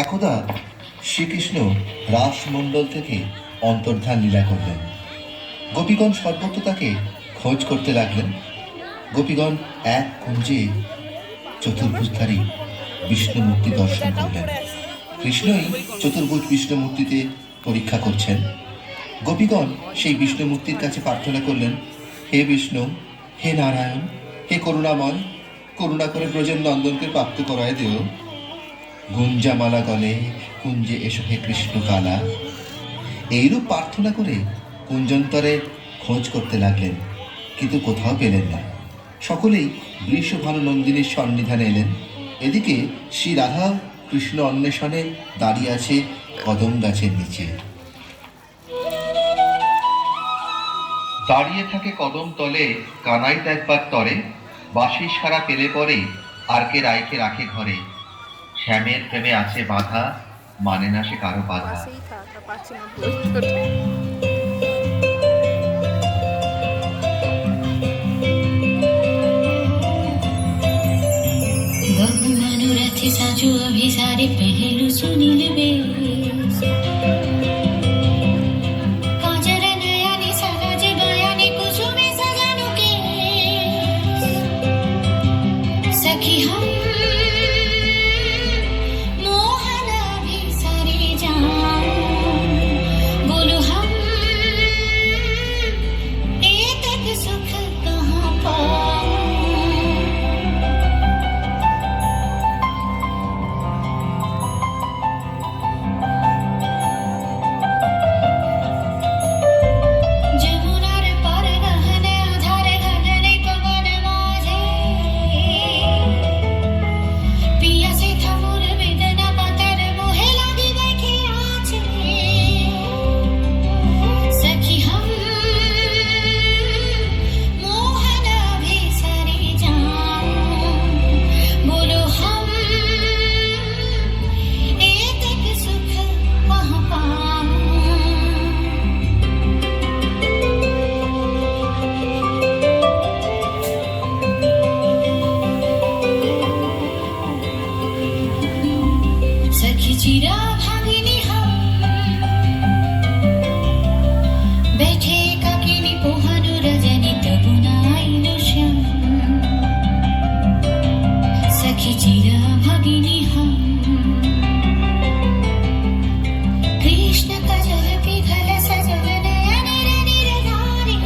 একদা শ্রীকৃষ্ণ রাসমণ্ডল থেকে অন্তর্ধান লীলা করলেন। গোপীগণ সর্বত্র তাকে খোঁজ করতে লাগলেন। গোপীগণ এক কুঞ্জে চতুর্ভুজধারী বিষ্ণুমূর্তি দর্শন করলেন। কৃষ্ণই চতুর্ভুজ বিষ্ণুমূর্তিতে পরীক্ষা করছেন। গোপীগণ সেই বিষ্ণুমূর্তির কাছে প্রার্থনা করলেন, হে বিষ্ণু, হে নারায়ণ, হে করুণাময়, করুণা করে ব্রজের নন্দনকে প্রাপ্ত করায় দিও। গুঞ্জামালা গলে কুঞ্জে এসো হে কৃষ্ণ কালা। এইরূপ প্রার্থনা করে কুঞ্জন্তরে খোঁজ করতে লাগলেন, কিন্তু কোথাও পেলেন না। সকলেই বৃষভানু নন্দিনীর সন্নিধানে এলেন। এদিকে শ্রী রাধা কৃষ্ণ অন্বেষণে দাঁড়িয়ে আছে কদম গাছের নিচে। দাঁড়িয়ে থাকে কদম তলে, কানাই একবার তরে, বাঁশির সারা পেলে পরে আর কে রায়কে রাখে ঘরে। শ্যামের প্রেমে আছে বাধা, মানে না সে কারো বাধা। मनोरथ साजो अभिसारे पहलू सुनील बेस काजर नयनी सगज बयानी कुसुमे सजानु के सखी हम मोहन अभिसारे जाऊं बोलो हम एतक सुख कहाँ पाऊं। चिरा भागिनी हम बैठे काकिनी पोहानु रजनी तबुनाइनु श्याम सखी चिरा भागिनी हम कृष्ण कजल पिघल सजल नयन निरधारे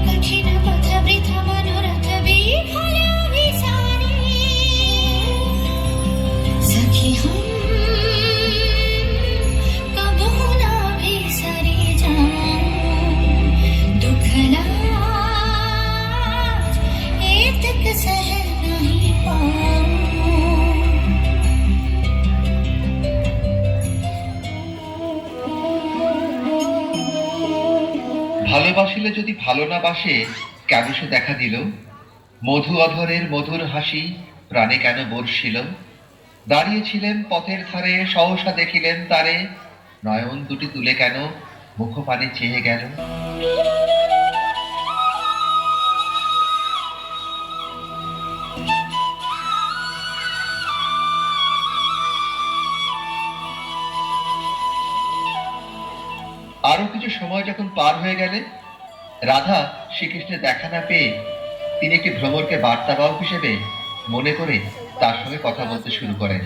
कठिन पथ वृथ मनोरथ विफल विसारे सखी हम कबो ना बिसरे जाऊं दुख लाज एतक सह नहीं पाऊं। ভালোবাসিলে যদি ভালো না বাসে, কেন সে দেখা দিল? মধু অধরের মধুর হাসি প্রাণে কেন বর্ষিল? দাঁড়িয়েছিলেন পথের ধারে, সহসা দেখিলেন তারে, নয়ন দুটি তুলে কেন মুখপানে চেয়ে গেল? আরো কিছু সময় যখন পার হয়ে গেলে, রাধা শ্রীকৃষ্ণের দেখা না পেয়ে তিনি একটি ভ্রমরকে বার্তাবাহক হিসেবে মনে করে তার সঙ্গে কথা বলতে শুরু করেন।